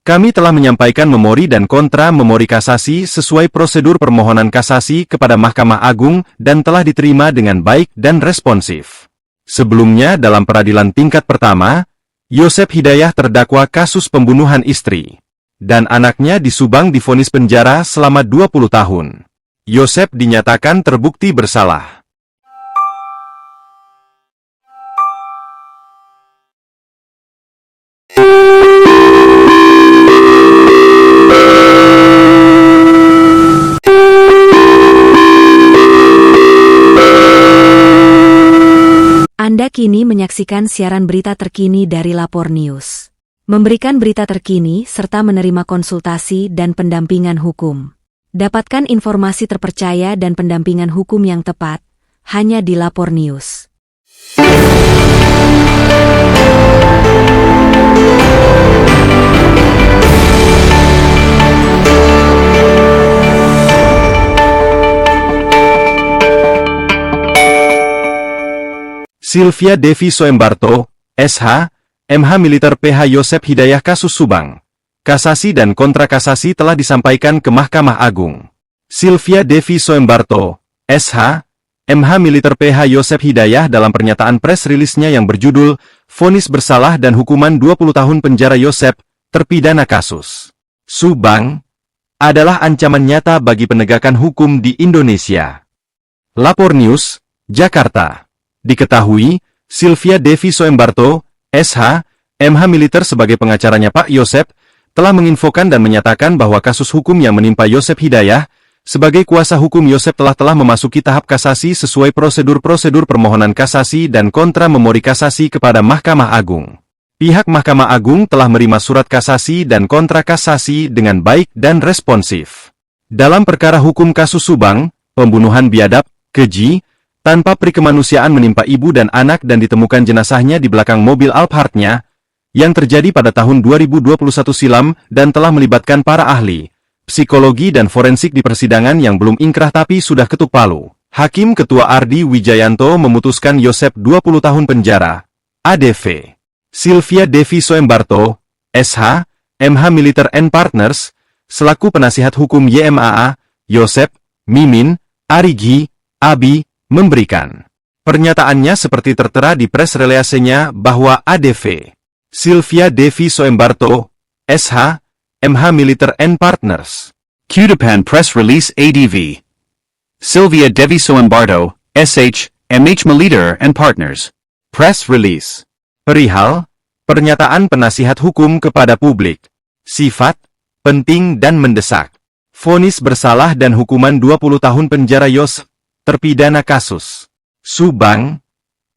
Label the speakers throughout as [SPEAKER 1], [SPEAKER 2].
[SPEAKER 1] Kami telah menyampaikan memori dan kontra memori kasasi sesuai prosedur permohonan kasasi kepada Mahkamah Agung dan telah diterima dengan baik dan responsif. Sebelumnya dalam peradilan tingkat pertama, Yosep Hidayah terdakwa kasus pembunuhan istri dan anaknya di Subang divonis penjara selama 20 tahun. Yosep dinyatakan terbukti bersalah.
[SPEAKER 2] Anda kini menyaksikan siaran berita terkini dari Lapor News. Memberikan berita terkini serta menerima konsultasi dan pendampingan hukum. Dapatkan informasi terpercaya dan pendampingan hukum yang tepat hanya di Lapor News.
[SPEAKER 1] Sylvia Devi Soembarto, SH, MH Militer PH Yosep Hidayah kasus Subang. Kasasi dan kontra kasasi telah disampaikan ke Mahkamah Agung. Sylvia Devi Soembarto, SH, MH Militer PH Yosep Hidayah dalam pernyataan press rilisnya yang berjudul Vonis Bersalah dan Hukuman 20 Tahun Penjara Yosep, terpidana kasus Subang, adalah ancaman nyata bagi penegakan hukum di Indonesia. Lapor News, Jakarta. Diketahui, Sylvia Devi Soembarto, SH, MH Militer sebagai pengacaranya Pak Yosep, telah menginfokan dan menyatakan bahwa kasus hukum yang menimpa Yosep Hidayah, sebagai kuasa hukum Yosep telah memasuki tahap kasasi sesuai prosedur-prosedur permohonan kasasi dan kontra memori kasasi kepada Mahkamah Agung. Pihak Mahkamah Agung telah menerima surat kasasi dan kontra kasasi dengan baik dan responsif. Dalam perkara hukum kasus Subang, pembunuhan biadab, keji, tanpa perikemanusiaan menimpa ibu dan anak dan ditemukan jenazahnya di belakang mobil Alphardnya, yang terjadi pada tahun 2021 silam dan telah melibatkan para ahli, psikologi dan forensik di persidangan yang belum ingkrah tapi sudah ketuk palu. Hakim Ketua Ardi Wijayanto memutuskan Yosep 20 tahun penjara, ADV. Sylvia Devi Soembarto, SH, MH Militer and Partners, selaku penasihat hukum YMAA, Yosep, Mimin, Arigi, Abi, memberikan pernyataannya seperti tertera di press release-nya bahwa ADV Sylvia Devi Soembarto, SH, MH Militer and Partners.
[SPEAKER 3] Kudapan Press Release ADV Sylvia Devi Soembarto, SH, MH Militer and Partners.
[SPEAKER 1] Press Release. Perihal pernyataan penasihat hukum kepada publik. Sifat penting dan mendesak. Vonis bersalah dan hukuman 20 tahun penjara Yosep, terpidana kasus Subang,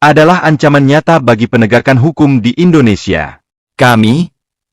[SPEAKER 1] adalah ancaman nyata bagi penegakan hukum di Indonesia. Kami,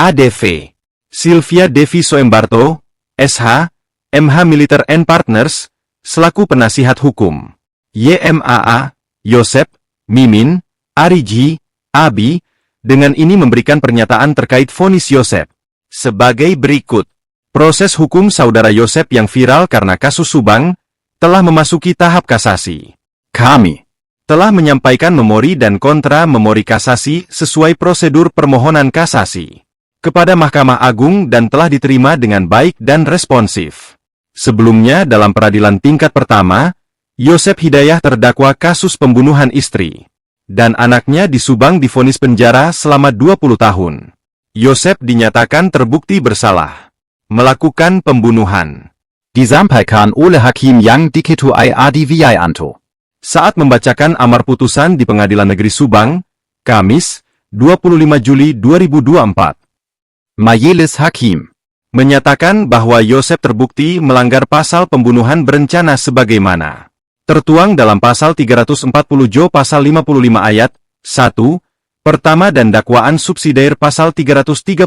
[SPEAKER 1] ADV, Sylvia Devi Soembarto, SH, MH Militer and Partners, selaku penasihat hukum, YMAA, Yosep, Mimin, Arigi, Abi, dengan ini memberikan pernyataan terkait vonis Yosep. Sebagai berikut, proses hukum saudara Yosep yang viral karena kasus Subang, telah memasuki tahap kasasi. Kami telah menyampaikan memori dan kontra memori kasasi sesuai prosedur permohonan kasasi kepada Mahkamah Agung dan telah diterima dengan baik dan responsif. Sebelumnya dalam peradilan tingkat pertama, Yosep Hidayah terdakwa kasus pembunuhan istri dan anaknya di Subang divonis penjara selama 20 tahun. Yosep dinyatakan terbukti bersalah melakukan pembunuhan.
[SPEAKER 3] Disampaikan oleh Hakim yang diketuai Adi Wijayanto.
[SPEAKER 1] Saat membacakan amar putusan di Pengadilan Negeri Subang, Kamis, 25 Juli 2024.
[SPEAKER 3] Majelis Hakim
[SPEAKER 1] menyatakan bahwa Yosep terbukti melanggar pasal pembunuhan berencana sebagaimana tertuang dalam pasal 340 Jo pasal 55 ayat 1, pertama dan dakwaan subsidiar pasal 338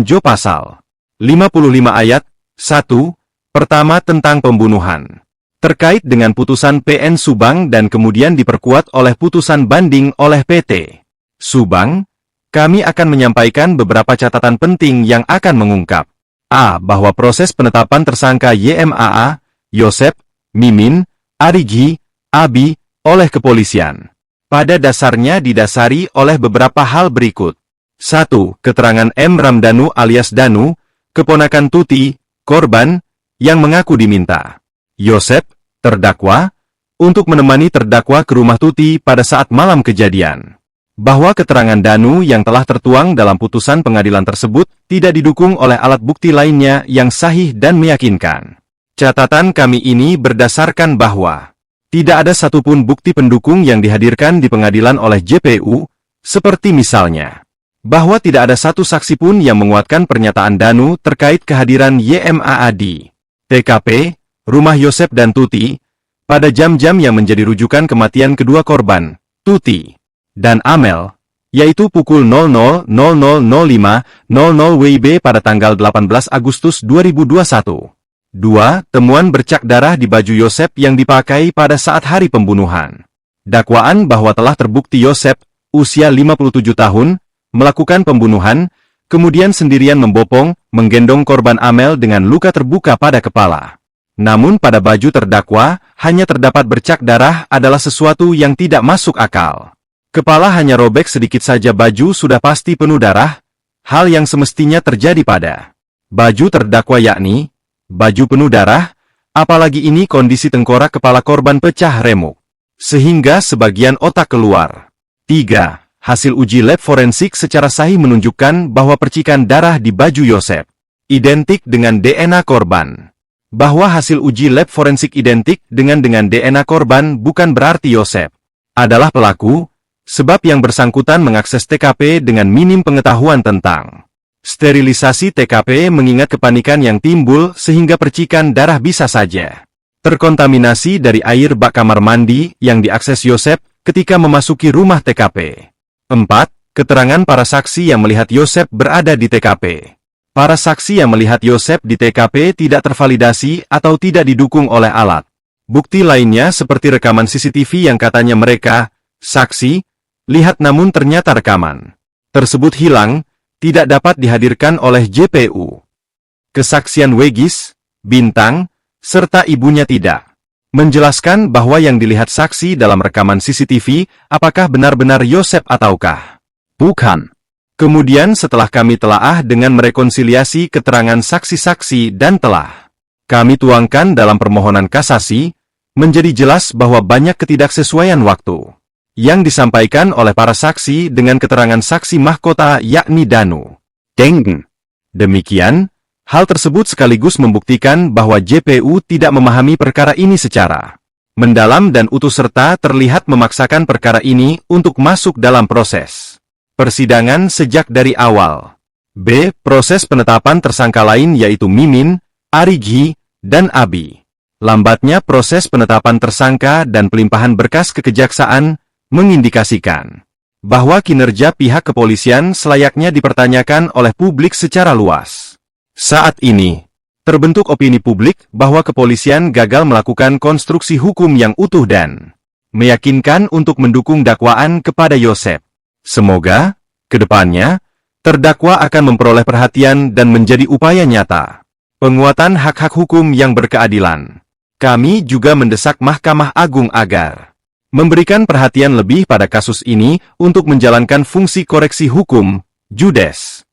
[SPEAKER 1] Jo pasal 55 ayat 1, pertama tentang pembunuhan. Terkait dengan putusan PN Subang dan kemudian diperkuat oleh putusan banding oleh PT Subang, kami akan menyampaikan beberapa catatan penting yang akan mengungkap A. Bahwa proses penetapan tersangka YMAA, Yosep, Mimin, Arigi, Abi, oleh kepolisian pada dasarnya didasari oleh beberapa hal berikut. 1. Keterangan M. Ramdhanu alias Danu, keponakan Tuti, korban, yang mengaku diminta Yosep, terdakwa, untuk menemani terdakwa ke rumah Tuti pada saat malam kejadian. Bahwa keterangan Danu yang telah tertuang dalam putusan pengadilan tersebut tidak didukung oleh alat bukti lainnya yang sahih dan meyakinkan. Catatan kami ini berdasarkan bahwa tidak ada satupun bukti pendukung yang dihadirkan di pengadilan oleh JPU, seperti misalnya bahwa tidak ada satu saksi pun yang menguatkan pernyataan Danu terkait kehadiran YMAA di TKP, rumah Yosep dan Tuti, pada jam-jam yang menjadi rujukan kematian kedua korban, Tuti dan Amel, yaitu pukul 00.0005.00 WIB pada tanggal 18 Agustus 2021. 2. Temuan bercak darah di baju Yosep yang dipakai pada saat hari pembunuhan. Dakwaan bahwa telah terbukti Yosep, usia 57 tahun, melakukan pembunuhan, kemudian sendirian membopong, menggendong korban Amel dengan luka terbuka pada kepala. Namun pada baju terdakwa, hanya terdapat bercak darah adalah sesuatu yang tidak masuk akal. Kepala hanya robek sedikit saja, baju sudah pasti penuh darah, hal yang semestinya terjadi pada baju terdakwa, yakni baju penuh darah, apalagi ini kondisi tengkorak kepala korban pecah remuk, sehingga sebagian otak keluar. 3. Hasil uji lab forensik secara sahih menunjukkan bahwa percikan darah di baju Yosep identik dengan DNA korban. Bahwa hasil uji lab forensik identik dengan DNA korban bukan berarti Yosep adalah pelaku, sebab yang bersangkutan mengakses TKP dengan minim pengetahuan tentang sterilisasi TKP mengingat kepanikan yang timbul sehingga percikan darah bisa saja terkontaminasi dari air bak kamar mandi yang diakses Yosep ketika memasuki rumah TKP. 4. Keterangan para saksi yang melihat Yosep berada di TKP. Para saksi yang melihat Yosep di TKP tidak tervalidasi atau tidak didukung oleh alat bukti lainnya seperti rekaman CCTV yang katanya mereka, saksi, lihat, namun ternyata rekaman tersebut hilang, tidak dapat dihadirkan oleh JPU. Kesaksian Wegis, Bintang, serta ibunya tidak menjelaskan bahwa yang dilihat saksi dalam rekaman CCTV, apakah benar-benar Yosep ataukah bukan. Kemudian setelah kami telaah dengan merekonsiliasi keterangan saksi-saksi dan telah kami tuangkan dalam permohonan kasasi, menjadi jelas bahwa banyak ketidaksesuaian waktu yang disampaikan oleh para saksi dengan keterangan saksi mahkota, yakni Danu Denggen. Demikian, hal tersebut sekaligus membuktikan bahwa JPU tidak memahami perkara ini secara mendalam dan utuh serta terlihat memaksakan perkara ini untuk masuk dalam proses persidangan sejak dari awal. B. Proses penetapan tersangka lain yaitu Mimin, Arigi, dan Abi. Lambatnya proses penetapan tersangka dan pelimpahan berkas ke kejaksaan mengindikasikan bahwa kinerja pihak kepolisian selayaknya dipertanyakan oleh publik secara luas. Saat ini, terbentuk opini publik bahwa kepolisian gagal melakukan konstruksi hukum yang utuh dan meyakinkan untuk mendukung dakwaan kepada Yosep. Semoga, ke depannya, terdakwa akan memperoleh perhatian dan menjadi upaya nyata penguatan hak-hak hukum yang berkeadilan. Kami juga mendesak Mahkamah Agung agar memberikan perhatian lebih pada kasus ini untuk menjalankan fungsi koreksi hukum, jurist,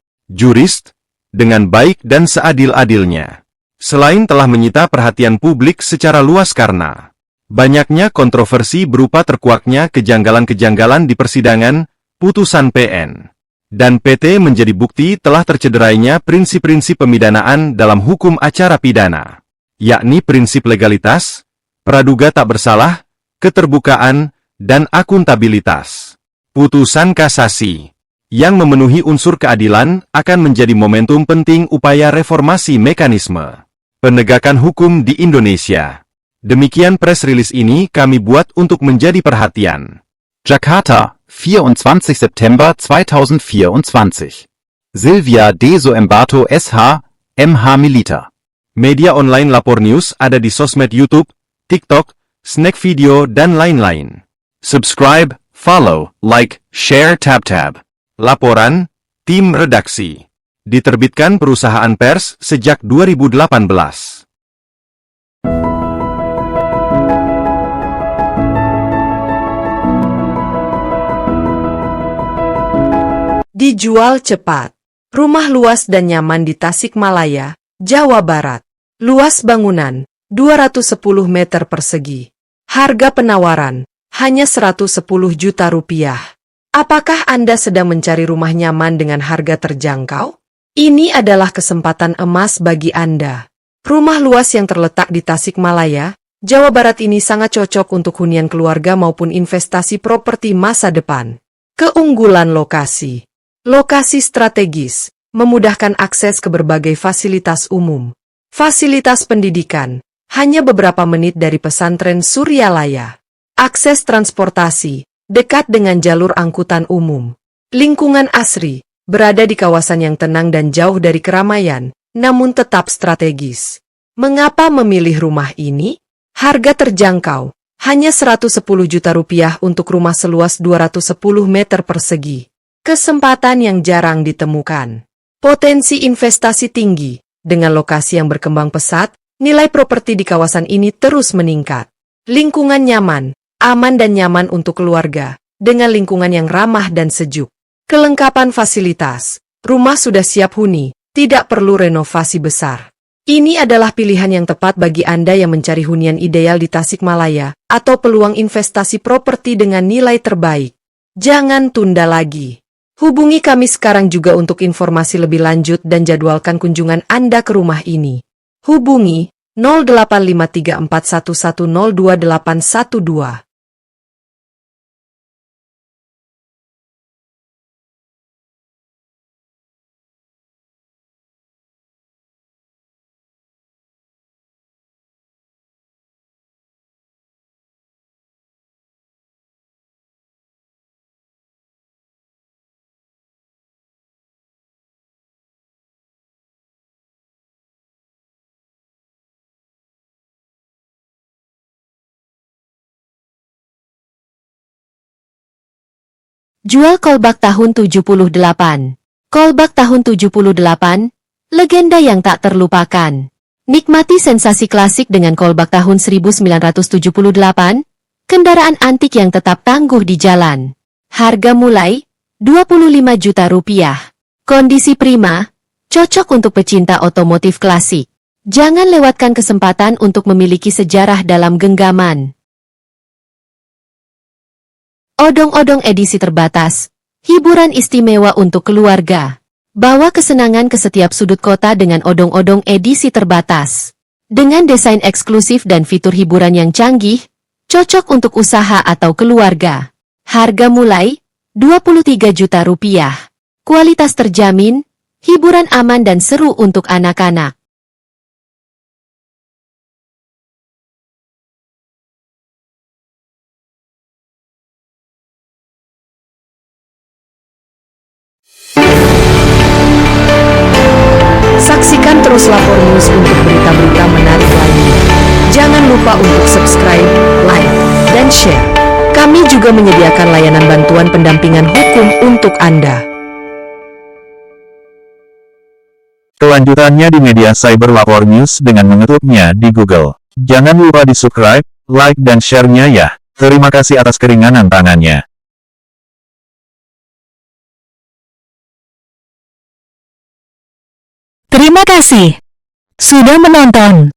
[SPEAKER 1] dengan baik dan seadil-adilnya. Selain telah menyita perhatian publik secara luas karena banyaknya kontroversi berupa terkuaknya kejanggalan-kejanggalan di persidangan, putusan PN dan PT menjadi bukti telah tercederainya prinsip-prinsip pemidanaan dalam hukum acara pidana, yakni prinsip legalitas, praduga tak bersalah, keterbukaan, dan akuntabilitas. Putusan kasasi yang memenuhi unsur keadilan akan menjadi momentum penting upaya reformasi mekanisme penegakan hukum di Indonesia. Demikian press release ini kami buat untuk menjadi perhatian.
[SPEAKER 3] Jakarta, 24. September 2024. Silvia de Soembarto SH, MH Militer.
[SPEAKER 1] Media online Lapor News ada di sosmed YouTube, TikTok, Snack Video, dan lain-lain.
[SPEAKER 3] Subscribe, follow, like, share, tab.
[SPEAKER 1] Laporan, tim redaksi. Diterbitkan perusahaan pers sejak 2018.
[SPEAKER 4] Dijual cepat. Rumah luas dan nyaman di Tasikmalaya, Jawa Barat. Luas bangunan, 210 meter persegi. Harga penawaran, hanya 110 juta rupiah. Apakah Anda sedang mencari rumah nyaman dengan harga terjangkau? Ini adalah kesempatan emas bagi Anda. Rumah luas yang terletak di Tasikmalaya, Jawa Barat ini sangat cocok untuk hunian keluarga maupun investasi properti masa depan. Keunggulan lokasi. Lokasi strategis, memudahkan akses ke berbagai fasilitas umum. Fasilitas pendidikan, hanya beberapa menit dari pesantren Suryalaya. Akses transportasi, dekat dengan jalur angkutan umum. Lingkungan asri, berada di kawasan yang tenang dan jauh dari keramaian, namun tetap strategis. Mengapa memilih rumah ini? Harga terjangkau, hanya 110 juta rupiah untuk rumah seluas 210 meter persegi. Kesempatan yang jarang ditemukan. Potensi investasi tinggi, dengan lokasi yang berkembang pesat, nilai properti di kawasan ini terus meningkat. Lingkungan nyaman, aman dan nyaman untuk keluarga, dengan lingkungan yang ramah dan sejuk. Kelengkapan fasilitas, rumah sudah siap huni, tidak perlu renovasi besar. Ini adalah pilihan yang tepat bagi Anda yang mencari hunian ideal di Tasikmalaya, atau peluang investasi properti dengan nilai terbaik. Jangan tunda lagi. Hubungi kami sekarang juga untuk informasi lebih lanjut dan jadwalkan kunjungan Anda ke rumah ini. Hubungi 085341102812.
[SPEAKER 2] Jual kolbak tahun 78. Kolbak tahun 78, legenda yang tak terlupakan. Nikmati sensasi klasik dengan kolbak tahun 1978, kendaraan antik yang tetap tangguh di jalan. Harga mulai 25 juta rupiah. Kondisi prima, cocok untuk pecinta otomotif klasik. Jangan lewatkan kesempatan untuk memiliki sejarah dalam genggaman. Odong-odong edisi terbatas, hiburan istimewa untuk keluarga. Bawa kesenangan ke setiap sudut kota dengan odong-odong edisi terbatas. Dengan desain eksklusif dan fitur hiburan yang canggih, cocok untuk usaha atau keluarga. Harga mulai 23 juta rupiah. Kualitas terjamin, hiburan aman dan seru untuk anak-anak.
[SPEAKER 4] Saksikan terus Lapor News untuk berita-berita menarik lainnya. Jangan lupa untuk subscribe, like, dan share. Kami juga menyediakan layanan bantuan pendampingan hukum untuk Anda.
[SPEAKER 5] Kelanjutannya di media cyber Lapor News dengan mengetuknya di Google. Jangan lupa di subscribe, like dan share-nya ya. Terima kasih atas keringanan tangannya.
[SPEAKER 2] Terima kasih sudah menonton.